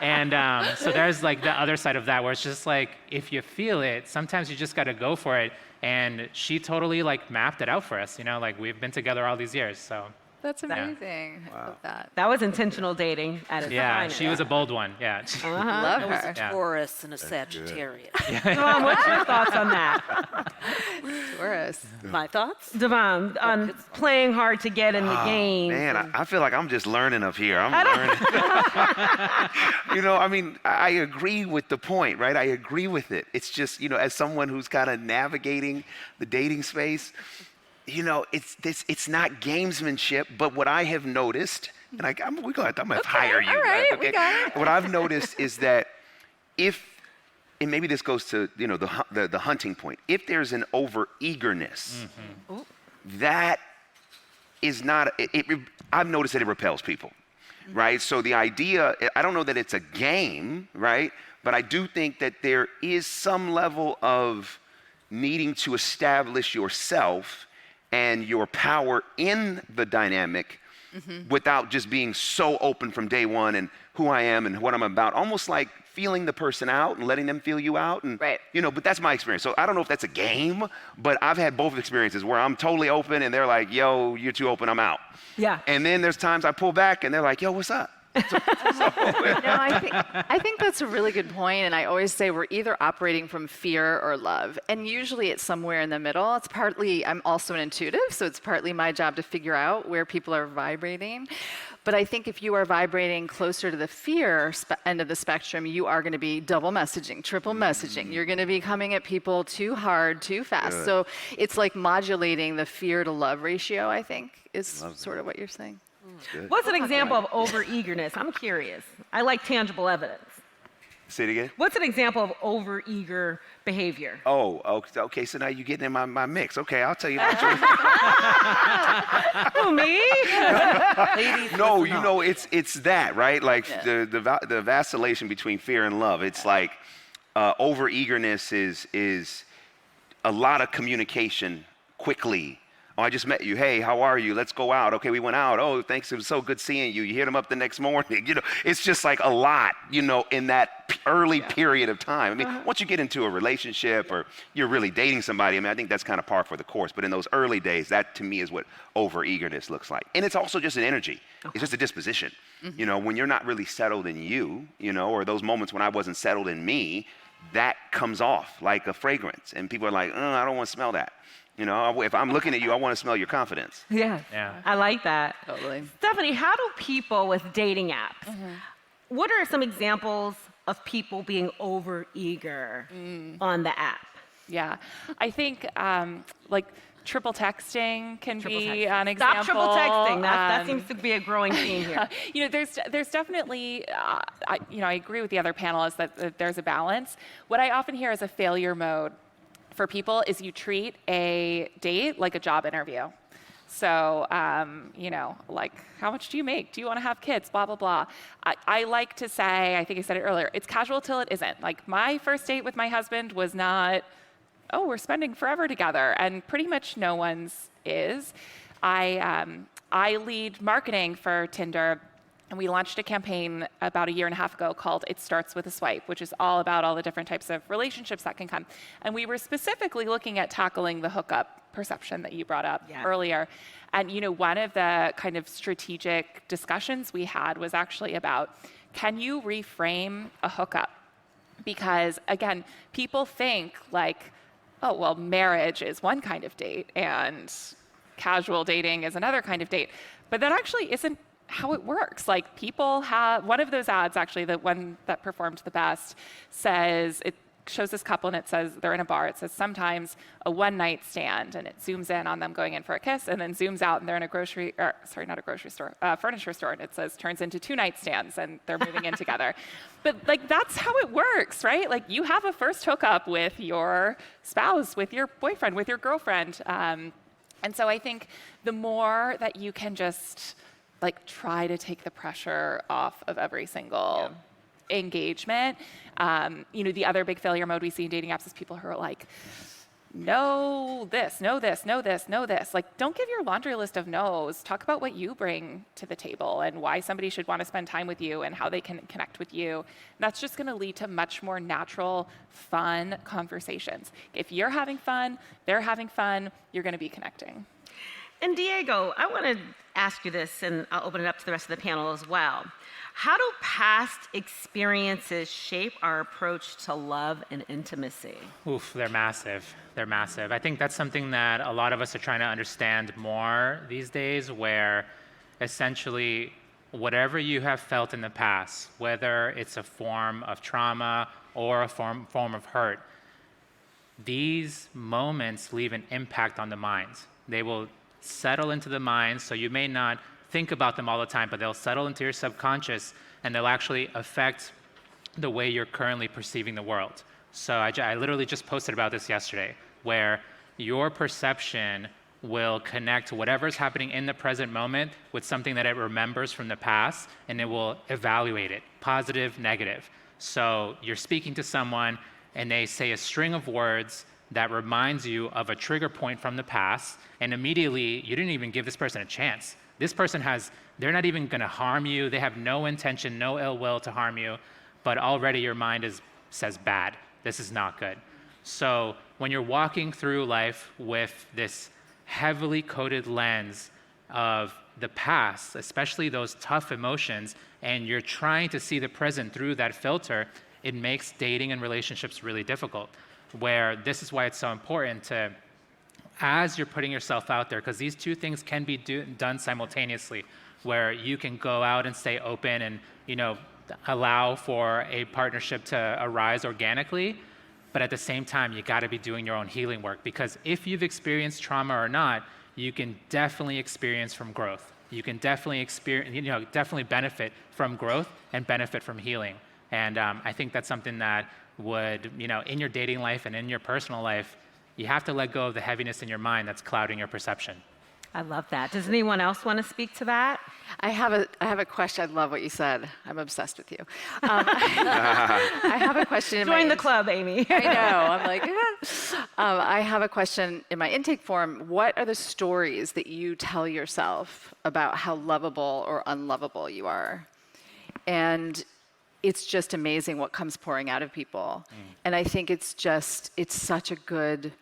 Speaker 7: And so there's like the other side of that, where it's just like, if you feel it, sometimes you just got to go for it. And she totally like mapped it out for us. You know, like, we've been together all these years. So
Speaker 5: That's amazing. I love that.
Speaker 2: That was intentional dating at its finest.
Speaker 7: she was a bold one. Yeah.
Speaker 5: Love
Speaker 3: That was
Speaker 5: her.
Speaker 3: a Taurus and a Sagittarius.
Speaker 2: Devon, what's your thoughts on that?
Speaker 5: Taurus.
Speaker 3: My thoughts?
Speaker 2: Devon, on playing hard to get in the game.
Speaker 4: Man, I feel like I'm just learning up here. I'm learning. You know, I mean, I agree with the point, right? I agree with it. It's just, you know, as someone who's kind of navigating the dating space, you know, it's not gamesmanship, but what I have noticed, and I'm gonna hire you.
Speaker 5: All right,
Speaker 4: okay?
Speaker 5: we got it.
Speaker 4: What I've noticed is that and maybe this goes to, you know, the hunting point. If there's an over-eagerness, that is not, I've noticed that it repels people, right? So the idea, I don't know that it's a game, right? But I do think that there is some level of needing to establish yourself and your power in the dynamic without just being so open from day one and who I am and what I'm about, almost like feeling the person out and letting them feel you out. And, you know, but that's my experience. So I don't know if that's a game, but I've had both experiences where I'm totally open and they're like, yo, you're too open, I'm out.
Speaker 2: Yeah.
Speaker 4: And then there's times I pull back and they're like, yo, what's up?
Speaker 5: No, I think that's a really good point, and I always say we're either operating from fear or love, and usually it's somewhere in the middle. It's partly, I'm also an intuitive, so it's partly my job to figure out where people are vibrating. But I think if you are vibrating closer to the fear end of the spectrum, you are going to be double messaging, triple messaging. You're going to be coming at people too hard, too fast.
Speaker 4: Good.
Speaker 5: So it's like modulating the fear to love ratio, I think, is sort of what you're saying.
Speaker 2: What's an example of over-eagerness? I'm curious. I like tangible evidence.
Speaker 4: Say it again?
Speaker 2: What's an example of over-eager behavior?
Speaker 4: Oh, okay. So now you're getting in my mix. Okay, I'll tell you about yours.
Speaker 2: Who, me?
Speaker 4: No, you know, it's that, right? Like the vacillation between fear and love. It's like over-eagerness is a lot of communication quickly. Oh, I just met you. Hey, how are you? Let's go out. Okay, we went out. Oh, thanks. It was so good seeing you. You hit him up the next morning. You know, it's just like a lot, you know, in that early period of time. I mean, once you get into a relationship or you're really dating somebody, I mean, I think that's kind of par for the course. But in those early days, that to me is what over-eagerness looks like. And it's also just an energy. It's just a disposition. You know, when you're not really settled in you, you know, or those moments when I wasn't settled in me, that comes off like a fragrance. And people are like, I don't want to smell that. You know, if I'm looking at you, I want to smell your confidence.
Speaker 2: Yeah. I like that.
Speaker 5: Totally.
Speaker 2: Stephanie, how do people with dating apps, what are some examples of people being over-eager on the app?
Speaker 6: Yeah, I think like triple texting can be an example.
Speaker 2: Stop triple texting. That seems to be a growing theme here.
Speaker 6: You know, there's definitely, I agree with the other panelists that there's a balance. What I often hear as a failure mode for people is you treat a date like a job interview. So, you know, like, how much do you make? Do you want to have kids? Blah, blah, blah. I like to say, I think I said it earlier, it's casual till it isn't. Like, my first date with my husband was not, oh, we're spending forever together. And pretty much no one's is. I lead marketing for Tinder. And we launched a campaign about 1.5 years ago called It Starts With a Swipe, which is all about all the different types of relationships that can come. And we were specifically looking at tackling the hookup perception that you brought up earlier. And you know, one of the kind of strategic discussions we had was actually about, can you reframe a hookup? Because again, people think like, oh, well, marriage is one kind of date and casual dating is another kind of date. But that actually isn't how it works. Like, people have, one of those ads, actually, the one that performed the best, says shows this couple, and it says they're in a bar. It says sometimes a one-night stand, and it zooms in on them going in for a kiss, and then zooms out, and they're in a furniture store, and it says turns into two-night stands, and they're moving in together. But like that's how it works, right? Like you have a first hookup with your spouse, with your boyfriend, with your girlfriend, and so I think the more that you can just like try to take the pressure off of every single engagement. The other big failure mode we see in dating apps is people who are like, no this, no this, no this, no this. Like, don't give your laundry list of no's. Talk about what you bring to the table and why somebody should want to spend time with you and how they can connect with you. That's just going to lead to much more natural, fun conversations. If you're having fun, they're having fun, you're going to be connecting.
Speaker 2: And Diego, I want to ask you this, and I'll open it up to the rest of the panel as well. How do past experiences shape our approach to love and intimacy?
Speaker 7: Oof, they're massive. They're massive. I think that's something that a lot of us are trying to understand more these days, where essentially whatever you have felt in the past, whether it's a form of trauma or a form of hurt, these moments leave an impact on the mind. They will settle into the mind, so you may not think about them all the time, but they'll settle into your subconscious and they'll actually affect the way you're currently perceiving the world. So I literally just posted about this yesterday, where your perception will connect whatever's happening in the present moment with something that it remembers from the past, and it will evaluate it, positive, negative. So you're speaking to someone and they say a string of words that reminds you of a trigger point from the past, and immediately you didn't even give this person a chance. This person they're not even gonna harm you. They have no intention, no ill will to harm you, but already your mind says bad. This is not good. So when you're walking through life with this heavily coded lens of the past, especially those tough emotions, and you're trying to see the present through that filter, it makes dating and relationships really difficult, where this is why it's so important to, as you're putting yourself out there, because these two things can be done simultaneously, where you can go out and stay open and allow for a partnership to arise organically, but at the same time, you got to be doing your own healing work, because if you've experienced trauma or not, you can definitely experience from growth. You can definitely definitely benefit from growth and benefit from healing. And I think that's something that would, in your dating life and in your personal life, you have to let go of the heaviness in your mind that's clouding your perception.
Speaker 2: I love that. Does anyone else want to speak to that?
Speaker 5: I have a question. I love what you said. I'm obsessed with you. I have a question.
Speaker 2: Join the club, Amy.
Speaker 5: I know. I'm like, I have a question in my intake form. What are the stories that you tell yourself about how lovable or unlovable you are? And it's just amazing what comes pouring out of people. And I think it's such a good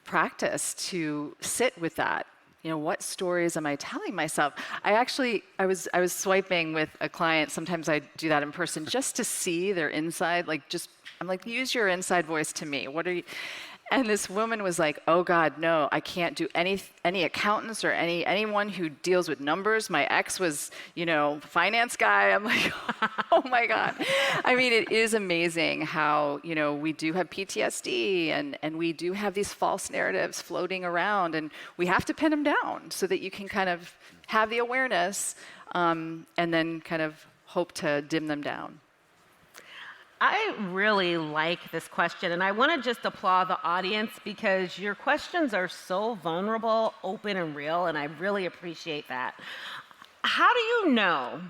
Speaker 5: practice to sit with that. What stories am I telling myself? I was swiping with a client. Sometimes I do that in person just to see their inside. I'm like, use your inside voice to me. What are you? And this woman was like, oh God, no, I can't do any accountants or anyone who deals with numbers. My ex was, finance guy. I'm like, oh my God. I mean, it is amazing how, we do have PTSD and we do have these false narratives floating around, and we have to pin them down so that you can kind of have the awareness and then kind of hope to dim them down.
Speaker 2: I really like this question, and I want to just applaud the audience because your questions are so vulnerable, open, and real, and I really appreciate that. How do you know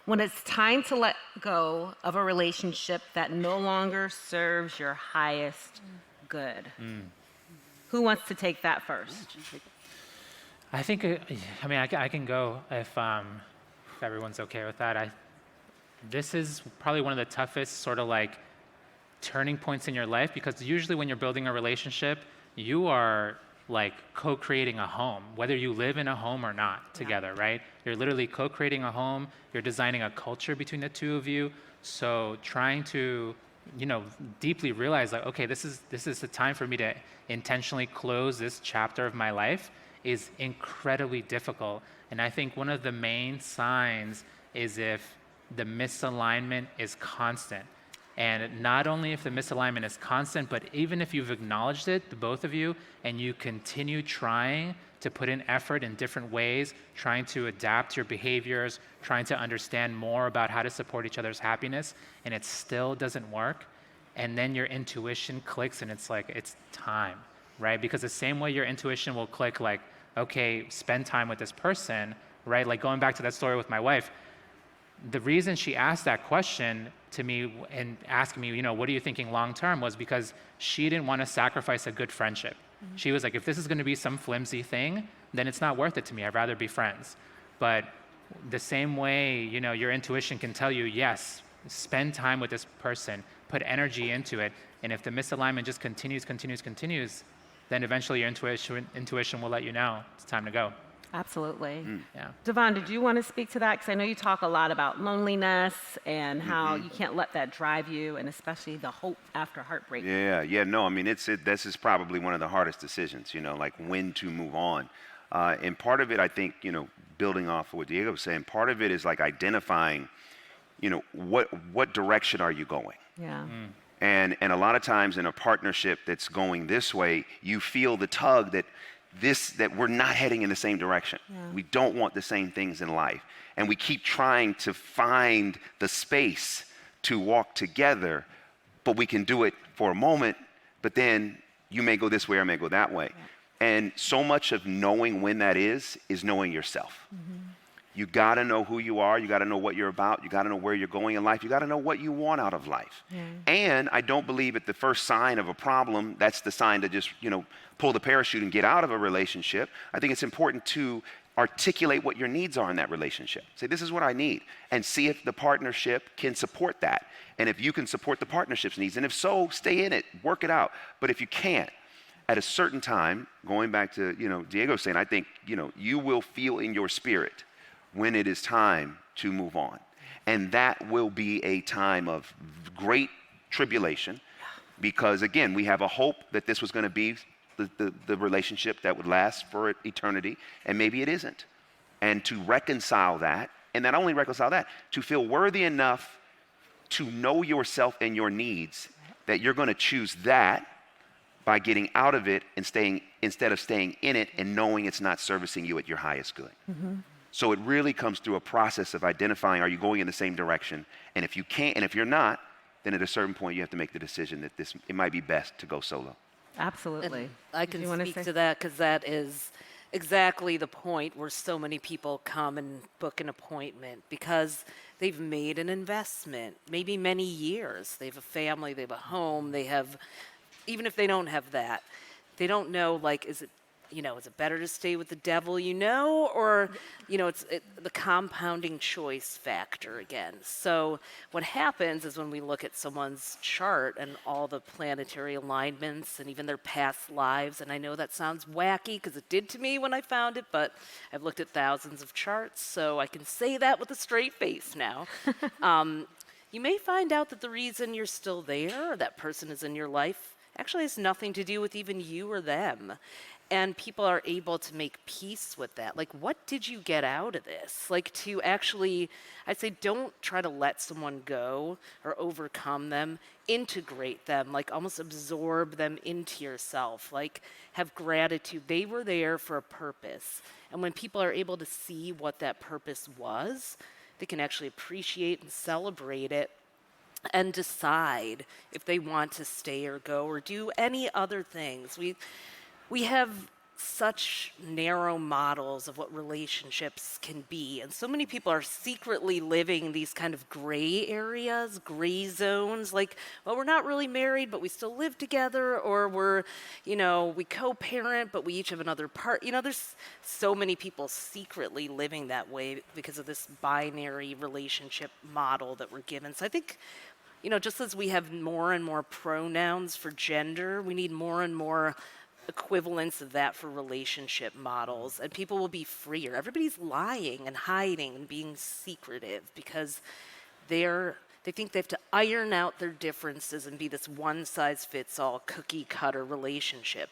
Speaker 2: when it's time to let go of a relationship that no longer serves your highest good? Who wants to take that first?
Speaker 7: I think, I can go if everyone's okay with that. This is probably one of the toughest sort of like turning points in your life, because usually when you're building a relationship, you are like co-creating a home, whether you live in a home or not together, right? You're literally co-creating a home, you're designing a culture between the two of you. So trying to, deeply realize like, okay, this is the time for me to intentionally close this chapter of my life is incredibly difficult. And I think one of the main signs is if the misalignment is constant. And not only if the misalignment is constant, but even if you've acknowledged it, the both of you, and you continue trying to put in effort in different ways, trying to adapt your behaviors, trying to understand more about how to support each other's happiness, and it still doesn't work, and then your intuition clicks and it's like, it's time, right? Because the same way your intuition will click like, okay, spend time with this person, right? Like going back to that story with my wife, the reason she asked that question to me and asking me, what are you thinking long term, was because she didn't want to sacrifice a good friendship. Mm-hmm. She was like, if this is going to be some flimsy thing, then it's not worth it to me. I'd rather be friends. But the same way, your intuition can tell you, yes, spend time with this person, put energy into it. And if the misalignment just continues, then eventually your intuition will let you know it's time to go.
Speaker 2: Absolutely.
Speaker 7: Yeah.
Speaker 2: Devon, did you want to speak to that? Because I know you talk a lot about loneliness and how you can't let that drive you, and especially the hope after heartbreak.
Speaker 4: Yeah. No, I mean, this is probably one of the hardest decisions, like when to move on. And part of it, I think, building off of what Diego was saying, part of it is like identifying, what direction are you going?
Speaker 2: Yeah.
Speaker 4: And a lot of times in a partnership that's going this way, you feel the tug that we're not heading in the same direction. Yeah. We don't want the same things in life. And we keep trying to find the space to walk together, but we can do it for a moment, but then you may go this way or I may go that way. Yeah. And so much of knowing when that is knowing yourself. Mm-hmm. You gotta know who you are, you gotta know what you're about, you gotta know where you're going in life, you gotta know what you want out of life. Yeah. And I don't believe at the first sign of a problem, that's the sign to just, pull the parachute and get out of a relationship. I think it's important to articulate what your needs are in that relationship. Say, this is what I need, and see if the partnership can support that. And if you can support the partnership's needs, and if so, stay in it, work it out. But if you can't, at a certain time, going back to, Diego saying, I think, you will feel in your spirit when it is time to move on. And that will be a time of great tribulation, because again, we have a hope that this was going to be the relationship that would last for eternity, and maybe it isn't. And to reconcile that, and not only reconcile that, to feel worthy enough to know yourself and your needs, that you're going to choose that by getting out of it and instead of staying in it and knowing it's not servicing you at your highest good. Mm-hmm. So it really comes through a process of identifying, are you going in the same direction? And if you can't, and if you're not, then at a certain point you have to make the decision that it might be best to go solo.
Speaker 2: Absolutely.
Speaker 3: And I can speak to that because that is exactly the point where so many people come and book an appointment because they've made an investment, maybe many years. They have a family, they have a home, even if they don't have that, they don't know, is it better to stay with the devil, or, it's the compounding choice factor again. So what happens is when we look at someone's chart and all the planetary alignments and even their past lives, and I know that sounds wacky because it did to me when I found it, but I've looked at thousands of charts, so I can say that with a straight face now. You may find out that the reason you're still there, or that person is in your life, actually has nothing to do with even you or them. And people are able to make peace with that. What did you get out of this? To actually, I'd say, don't try to let someone go or overcome them. Integrate them, almost absorb them into yourself. Have gratitude. They were there for a purpose. And when people are able to see what that purpose was, they can actually appreciate and celebrate it and decide if they want to stay or go or do any other things. We have such narrow models of what relationships can be. And so many people are secretly living these kind of gray areas, gray zones, we're not really married, but we still live together, or we co-parent, but we each have another part. There's so many people secretly living that way because of this binary relationship model that we're given. So I think, just as we have more and more pronouns for gender, we need more and more equivalents of that for relationship models, and people will be freer. Everybody's lying and hiding and being secretive because they think they have to iron out their differences and be this one-size-fits-all cookie-cutter relationship.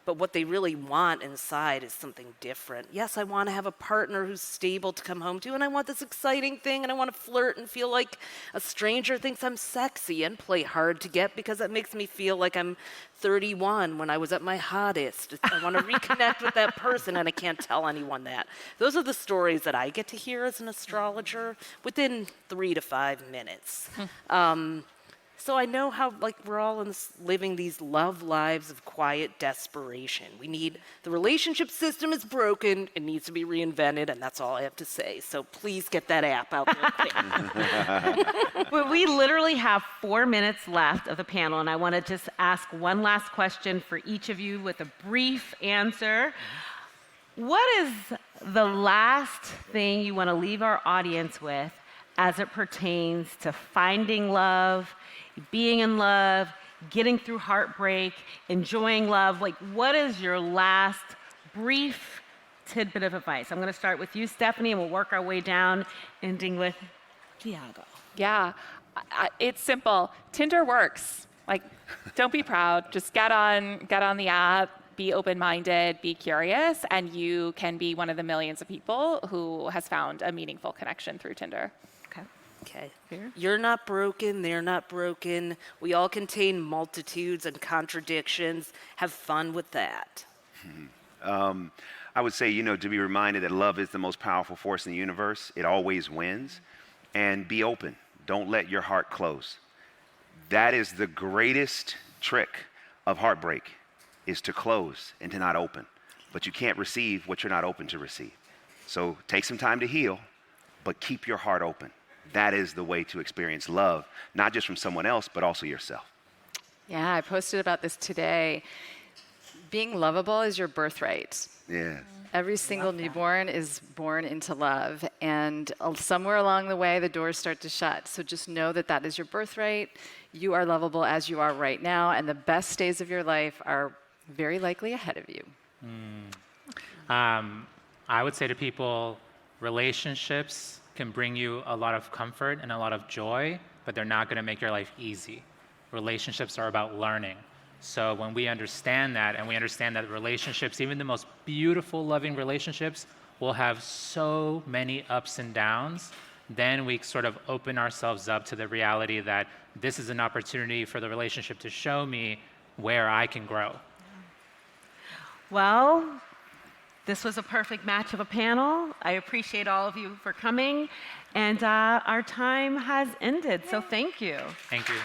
Speaker 3: but what they really want inside is something different. Yes, I want to have a partner who's stable to come home to, and I want this exciting thing, and I want to flirt and feel like a stranger thinks I'm sexy and play hard to get because that makes me feel like I'm 31 when I was at my hottest. I want to reconnect with that person, and I can't tell anyone that. Those are the stories that I get to hear as an astrologer within 3 to 5 minutes. So I know how, like, we're all living these love lives of quiet desperation. The relationship system is broken, it needs to be reinvented, and that's all I have to say. So please get that app out there quick.
Speaker 2: But we literally have 4 minutes left of the panel, and I want to just ask one last question for each of you with a brief answer. What is the last thing you want to leave our audience with as it pertains to finding love, being in love, getting through heartbreak, enjoying love? Like, what is your last brief tidbit of advice? I'm going to start with you, Stephanie, and we'll work our way down, ending with Tiago.
Speaker 6: Yeah, it's simple. Tinder works. Like, don't be proud. Just get on the app, be open-minded, be curious, and you can be one of the millions of people who has found a meaningful connection through Tinder.
Speaker 3: Okay. You're not broken, they're not broken. We all contain multitudes and contradictions. Have fun with that.
Speaker 4: I would say, to be reminded that love is the most powerful force in the universe. It always wins. And be open. Don't let your heart close. That is the greatest trick of heartbreak, is to close and to not open. But you can't receive what you're not open to receive. So take some time to heal, but keep your heart open. That is the way to experience love, not just from someone else, but also yourself.
Speaker 5: Yeah, I posted about this today. Being lovable is your birthright.
Speaker 4: Yeah.
Speaker 5: Every single newborn is born into love, and somewhere along the way, the doors start to shut. So just know that that is your birthright. You are lovable as you are right now, and the best days of your life are very likely ahead of you.
Speaker 7: I would say to people, relationships can bring you a lot of comfort and a lot of joy, but they're not going to make your life easy. Relationships are about learning. So when we understand that, and we understand that relationships, even the most beautiful, loving relationships, will have so many ups and downs, then we sort of open ourselves up to the reality that this is an opportunity for the relationship to show me where I can grow.
Speaker 2: Well, this was a perfect match of a panel. I appreciate all of you for coming, and our time has ended, so thank you.
Speaker 7: Thank you.